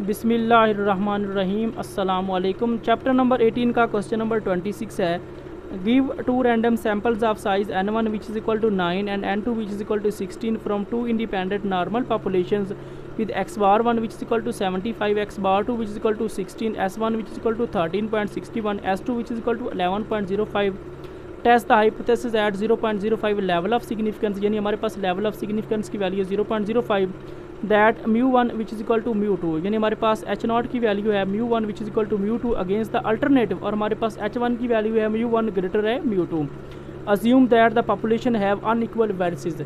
बिस्मिल्लाहिर्रहमानिर्रहीम अस्सलाम वालेकुम। चैप्टर नंबर 18 का क्वेश्चन नंबर 26 है। Give two random samples of size n1 which is equal to 9 and n2 which is equal to 16 from two independent normal populations with x bar 1 which is equal to 75, x bar 2 which is equal to 16, s1 which is equal to 13.61, s2 which is equal to 11.05. Test the hypothesis at 0.05 level of significance, यानी हमारे पास level of significance की value है 0.05। That μ1 which is equal to μ2, यानी हमारे पास h0 की value है μ1 which is equal to μ2 against the alternative, और हमारे पास h1 की वैल्यू है μ1 ग्रेटर है μ2। Assume that the population have unequal variances.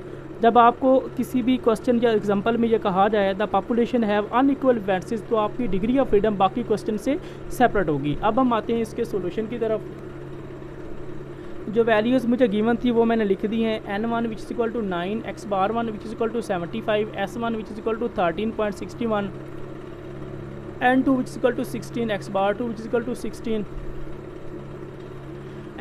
जब आपको किसी भी क्वेश्चन या एग्जांपल में ये कहा जाए the population have unequal varices, तो आपकी डिग्री ऑफ फ्रीडम बाकी क्वेश्चन से सेपरेट होगी। अब हम आते हैं इसके सोल्यूशन की तरफ। जो वैल्यूज़ मुझे गिवन थी वो मैंने लिख दी हैं। n1 which is equal to 9, x bar 1 which is equal to 75, s1 which is equal to 13.61, n2 which is equal to 16, x bar 2 which is equal to 16,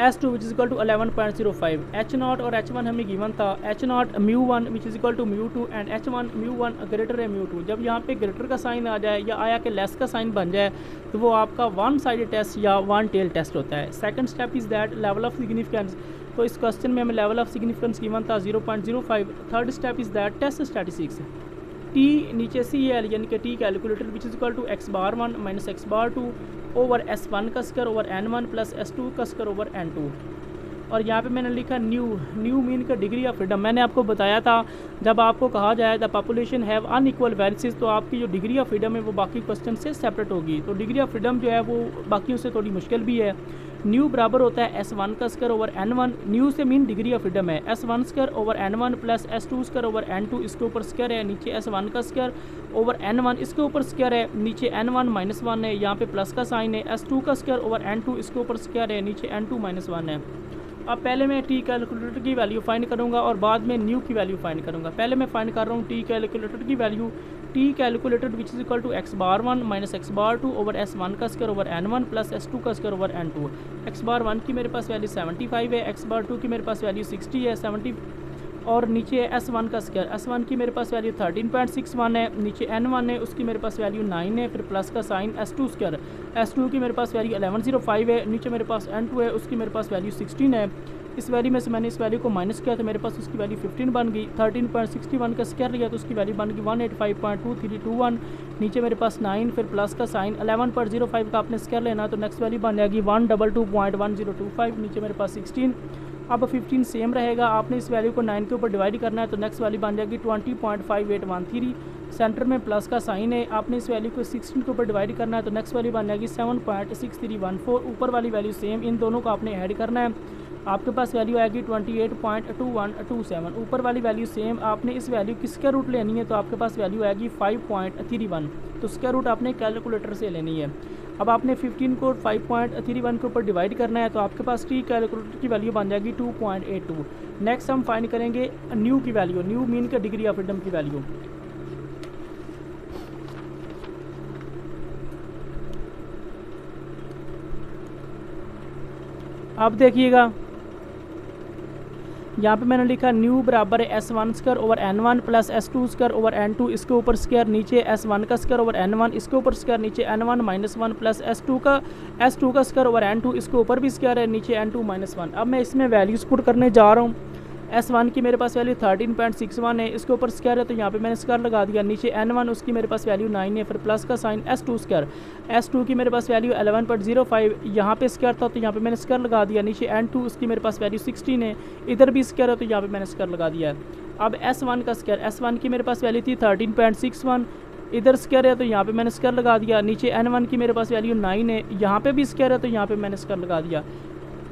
s2 which is equal to 11.05। h0 और h1 हमें given था। h0 μ1 which is equal to μ2 and h1 μ1 greater है μ2। जब यहाँ पे greater का sign आ जाए या आया कि लेस का साइन बन जाए तो वो आपका वन साइडेड टेस्ट या वन टेल टेस्ट होता है। Second step is that level of significance. तो इस क्वेश्चन में हमें लेवल ऑफ सिग्निफिकेंस गिवन था 0.05। Third step is that test statistics. T नीचे सी एल यानी कि T calculator which is equal to x bar 1 minus x bar 2 over s1 का square over n1 plus s2 का square over n2। और यहाँ पे मैंने लिखा न्यू मीन का डिग्री ऑफ फ्रीडम। मैंने आपको बताया था जब आपको कहा जाए the population have unequal varices, तो आपकी जो डिग्री ऑफ फ्रीडम है वो बाकी क्वेश्चन से सेपरेट होगी। तो डिग्री ऑफ फ्रीडम जो है वो बाकियों से थोड़ी मुश्किल भी है। न्यू बराबर होता है s1 का स्क्वायर ओवर n1। न्यू से मीन डिग्री ऑफ फ्रीडम है s1 square over n1 plus s2 square over n2। इसके ऊपर स्क्वायर है, नीचे s1 का स्क्वायर ओवर n1, इसके ऊपर स्क्वायर है, नीचे n1 माइनस 1 है, यहाँ पे प्लस का साइन है, s2 का स्क्वायर ओवर n2, इसके ऊपर स्क्वायर है, नीचे n2 माइनस 1 है। अब पहले मैं टी कैलकुलेटर की वैल्यू फाइंड करूंगा और बाद में न्यू की वैल्यू फाइंड करूंगा। पहले मैं फाइंड कर रहा हूँ टी कैलकुलेटर की value. T calculator which is equal to x bar 1 minus x bar 2 over s1 का square over n1 plus s2 का square over n2। x bar 1 की मेरे पास वैल्यू 75 है, x बार 2 की मेरे पास वैल्यू 60 है, 70 और नीचे s1 का स्क्वायर, s1 की मेरे पास वैल्यू 13.61 है, नीचे n1 है उसकी मेरे पास वैल्यू 9 है, फिर प्लस का साइन s2 स्क्वायर, s2 की मेरे पास वैल्यू 1105 है, नीचे मेरे पास n2 है उसकी मेरे पास वैल्यू 16 है। इस वैल्यू में से मैंने इस वैल्यू को माइनस किया तो मेरे पास उसकी वैल्यू 15 बन गई। 13.61 का स्क्वायर लिया तो उसकी वैल्यू बन गई 185.2321। नीचे मेरे पास 9 फिर प्लस का साइन 11.05 का आपने स्क्वायर लेना तो नेक्स्ट वैल्यू बन जाएगी 122.1025। नीचे मेरे पास 16। अब 15 सेम रहेगा, आपने इस वैल्यू को 9 के ऊपर डिवाइड करना है तो नेक्स्ट वैल्यू बन जाएगी 20.5813। सेंटर में प्लस का साइन है, आपने इस वैल्यू को 16 के ऊपर डिवाइड करना है तो नेक्स्ट वैल्यू बन जाएगी 7.6314। ऊपर वाली वैल्यू सेम, इन दोनों को आपने ऐड करना है, आपके पास वैल्यू आएगी 28.2127। ऊपर वाली वैल्यू सेम, आपने इस वैल्यू की स्क्वायर रूट लेनी है तो आपके पास वैल्यू आएगी 5.31। तो स्क्वायर रूट आपने कैलकुलेटर से लेनी है। अब आपने 15 को 5.31 के ऊपर डिवाइड करना है तो आपके पास टी कैलकुलेटर की वैल्यू बन जाएगी 2.82। नेक्स्ट हम फाइंड करेंगे न्यू की वैल्यू, न्यू मीन का डिग्री ऑफ फ्रीडम की वैल्यू। अब देखिएगा यहाँ पे मैंने लिखा न्यू बराबर है s1 square over n1 plus s2 square over n2, इसके ऊपर स्क्वायर, नीचे s1 का स्क्वायर ओवर n1, इसके ऊपर स्क्वायर, नीचे n1 माइनस 1 प्लस s2 का स्क्वायर ओवर n2, इसके ऊपर भी स्क्वायर है, नीचे n2 माइनस 1। अब मैं इसमें वैल्यूज़ पुट करने जा रहा हूँ। s1 की मेरे पास वैल्यू 13.61 है, इसके ऊपर स्क्वायर है तो यहाँ पे मैंने स्क्वायर लगा दिया, नीचे n1 उसकी मेरे पास वैल्यू 9 है, फिर प्लस का साइन s2 स्क्वायर, s2 की मेरे पास वैल्यू 11.05, यहाँ पे स्क्वायर था तो यहाँ पे मैंने स्क्वायर लगा दिया, नीचे n2 उसकी मेरे पास वैल्यू 16 है, इधर भी स्क्वायर है तो यहाँ पे मैंने स्क्वायर लगा दिया है। अब s1 का स्क्वायर, s1 की मेरे पास वैल्यू थी 13.61, इधर स्क्वायर है तो यहाँ पे मैंने स्क्वायर लगा दिया, नीचे n1 की मेरे पास वैल्यू 9 है, यहाँ पे भी स्क्वायर है तो यहाँ पे मैंने स्क्वायर लगा दिया,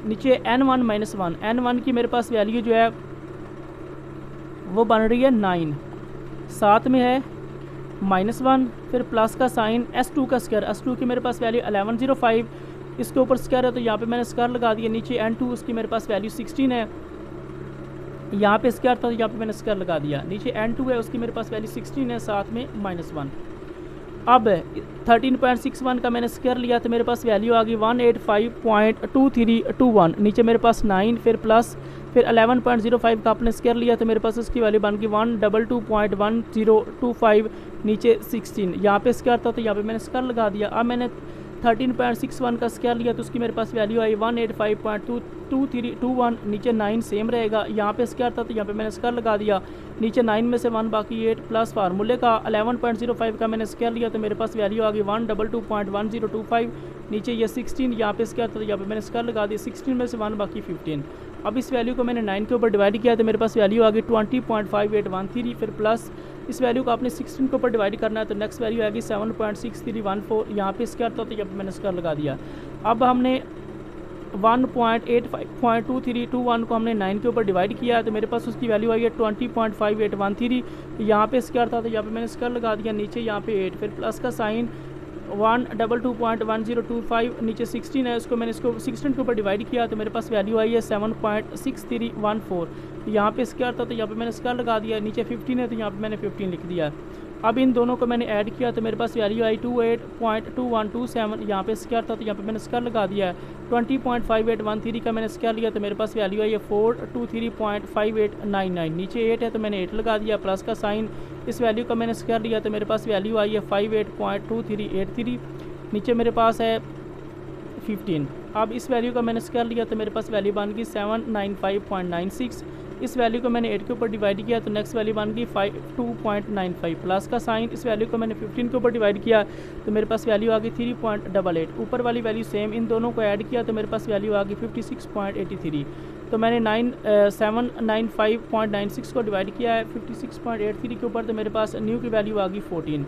नीचे n1 माइनस 1, n1 की मेरे पास वैल्यू जो है वो बन रही है 9, साथ में है -1, फिर प्लस का साइन s2 का स्क्वायर, s2 की मेरे पास वैल्यू 1105, इसके ऊपर स्क्वायर है तो यहाँ पे मैंने स्क्वायर लगा दिया, नीचे n2 उसकी मेरे पास वैल्यू 16 है, यहाँ पे स्क्वायर था तो यहाँ पे मैंने स्क्वायर लगा दिया, नीचे n2 है उसकी मेरे पास वैल्यू 16 है, साथ में -1। अब 13.61 का मैंने स्क्वायर लिया तो मेरे पास वैल्यू आ गई 185.2321। नीचे मेरे पास 9 फिर प्लस फिर 11.05 का आपने स्क्वायर लिया तो मेरे पास उसकी वैल्यू बन गई 122.1025। नीचे 16 यहाँ पे स्क्वायर था तो यहाँ पे मैंने स्क्वायर लगा दिया। अब मैंने 13.61 का स्क्वायर लिया तो उसकी मेरे पास वैल्यू आई 185.2321। नीचे 9 सेम रहेगा, यहाँ पे स्क्वायर था तो यहाँ पे मैंने स्क्वायर लगा दिया। नीचे 9 में से 1 बाकी 8 प्लस फार्मूले का 11.05 का मैंने स्क्वायर लिया तो मेरे पास वैल्यू आ गई 122.1025। नीचे ये 16 यहाँ पे स्क्वायर था तो यहाँ पे मैंने स्क्वायर लगा दिया। 16 में से 1 बाकी 15। अब इस वैल्यू को मैंने 9 के ऊपर डिवाइड किया तो मेरे पास वैल्यू आ गई 20.5813। फिर प्लस इस वैल्यू को आपने 16 के ऊपर डिवाइड करना है तो नेक्स्ट वैल्यू आएगी 7.6314। यहाँ पे स्क्वायर था तो यहाँ पे मैंने स्क्वायर लगा दिया। अब हमने 1.85.2321 को हमने 9 के ऊपर डिवाइड किया तो मेरे पास उसकी वैल्यू आई है 20.5813। यहाँ पे स्क्वायर था तो यहाँ पे मैंने स्क्वायर लगा दिया। नीचे यहाँ पे 8 फिर प्लस का साइन 122.1025। नीचे 16 है, उसको मैंने इसको 16 के ऊपर डिवाइड किया तो मेरे पास वैल्यू आई है 7.6314। यहाँ पे स्क्वायर था तो यहाँ पे मैंने स्क्वायर लगा दिया। नीचे 15 है तो यहाँ पे मैंने 15 लिख दिया। अब इन दोनों को मैंने ऐड किया तो मेरे पास वैल्यू आई 28.2127। यहाँ पे स्क्वायर था तो यहाँ पे मैंने स्क्वायर लगा दिया है। 20.5813 का मैंने स्क्वायर लिया तो मेरे पास वैल्यू आई है 423.5899। नीचे 8 है तो मैंने 8 लगा दिया प्लस का साइन। इस वैल्यू का मैंने स्क्वायर लिया तो मेरे पास वैल्यू आई है 58.2383। नीचे मेरे पास है 15। अब इस वैल्यू का मैंने स्क्वायर लिया तो मेरे पास वैल्यू बन गई 795.96। इस वैल्यू को मैंने 8 के ऊपर डिवाइड किया तो नेक्स्ट वैल्यू बन गई 52.95 प्लस का साइन। इस वैल्यू को मैंने 15 के ऊपर डिवाइड किया तो मेरे पास वैल्यू आ गई 3.88। ऊपर वाली वैल्यू सेम, इन दोनों को ऐड किया तो मेरे पास वैल्यू आ गई 56.83। तो मैंने 795.96 को डिवाइड किया है 56.83 के ऊपर तो मेरे पास न्यू की वैल्यू आ गई 14।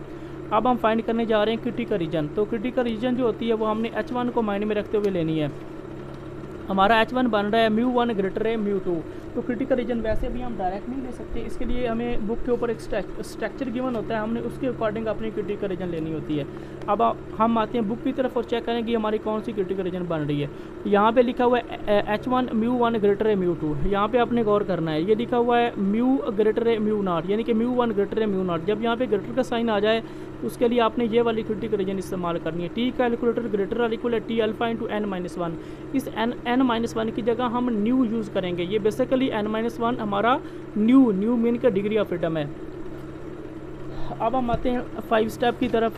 अब हम फाइंड करने जा रहे हैं क्रिटिकल रीजन। तो क्रिटिकल रीजन जो होती है वो हमने H1 को माइंड में रखते हुए लेनी है। हमारा H1 बन रहा है μ1 ग्रेटर है μ2। तो क्रिटिकल रीजन वैसे भी हम डायरेक्ट नहीं ले सकते, इसके लिए हमें बुक के ऊपर एक स्ट्रक्चर गिवन होता है, हमने उसके अकॉर्डिंग अपनी क्रिटिकल रीजन लेनी होती है। अब हम आते हैं बुक की तरफ और चेक करें कि हमारी कौन सी क्रिटिकल रीजन बन रही है। यहाँ पे लिखा हुआ है H1 μ1 ग्रेटर है μ2। यहाँ पे आपने गौर करना है, ये लिखा हुआ है म्यू ग्रेटर है μ0, यानी कि μ1 ग्रेटर है μ0। जब यहाँ पे ग्रेटर का साइन आ जाए तो उसके लिए आपने ये वाली क्रिटिकल रीजन इस्तेमाल करनी है। टी कैलकुलेटर ग्रेटर और इक्वल है टी अल्फा इंटू n-1। इस n-1 की जगह हम न्यू यूज़ करेंगे। ये बेसिकली n-1 हमारा न्यू मीन का डिग्री ऑफ फ्रीडम है। अब हम आते हैं 5 स्टेप की तरफ।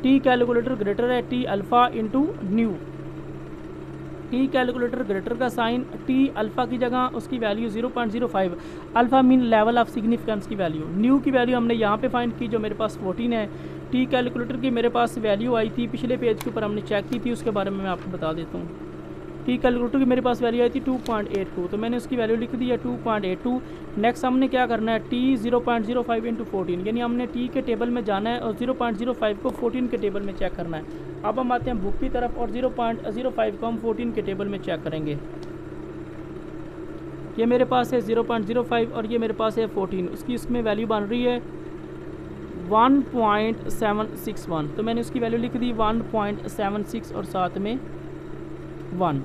टी कैलकुलेटर ग्रेटर है T alpha into new. T calculator greater का साइन टी अल्फ़ा की जगह उसकी value 0.05, alpha mean level of significance की वैल्यू। न्यू की वैल्यू हमने यहाँ पे फाइंड की जो मेरे पास 14 है। टी कैलकुलेटर की मेरे पास वैल्यू आई थी पिछले पेज के ऊपर हमने चेक की थी, उसके बारे में मैं आपको बता देता हूँ। टी कैलकुलेटर की मेरे पास वैल्यू आई थी 2.82, तो मैंने उसकी वैल्यू लिख दी है 2.82। नेक्स्ट हमने क्या करना है, टी 0.05 इंटू 14, यानी हमने टी के टेबल में जाना है और 0.05 को 14 के टेबल में चेक करना है। अब हम आते हैं बुक की तरफ और 0.05 को हम 14 के टेबल में चेक करेंगे। ये मेरे पास है 0.05 और ये मेरे पास है 14, उसकी इसमें वैल्यू बन रही है 1.761, तो मैंने उसकी वैल्यू लिख दी 1.76 और साथ में 1।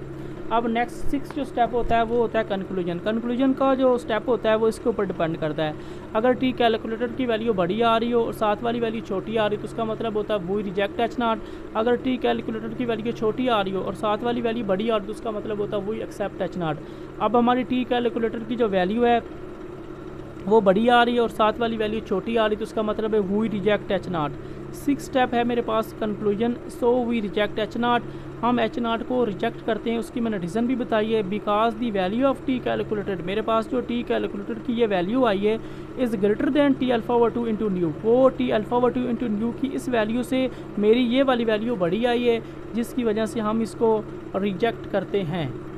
अब नेक्स्ट 6 जो स्टेप होता है वो होता है कंक्लूजन। कंक्लूजन का जो स्टेप होता है वो इसके ऊपर डिपेंड करता है। अगर टी कैलकुलेटर की वैल्यू बड़ी आ रही हो और साथ वाली वैल्यू छोटी आ रही हो तो उसका मतलब होता है वी रिजेक्ट H0। अगर टी कैलकुलेटर की वैल्यू छोटी आ रही हो और साथ वाली वैल्यू बड़ी आ रही हो तो उसका मतलब होता है वी एक्सेप्ट H0। अब हमारी टी कैलकुलेटर की जो वैल्यू है वो बड़ी आ रही है और साथ वाली वैल्यू छोटी आ रही है तो उसका मतलब है वी रिजेक्ट H0। 6 स्टेप है मेरे पास conclusion. So we reject H0, हम H0 को रिजेक्ट करते हैं। उसकी मैंने रीज़न भी बताई है, because the value of T calculated, मेरे पास जो टी कैलकुलेटर की ये वैल्यू आई है is greater than t alpha over 2 into nu. वो t alpha over 2 into nu की इस वैल्यू से मेरी ये वाली वैल्यू बड़ी आई है जिसकी वजह से हम इसको रिजेक्ट करते हैं।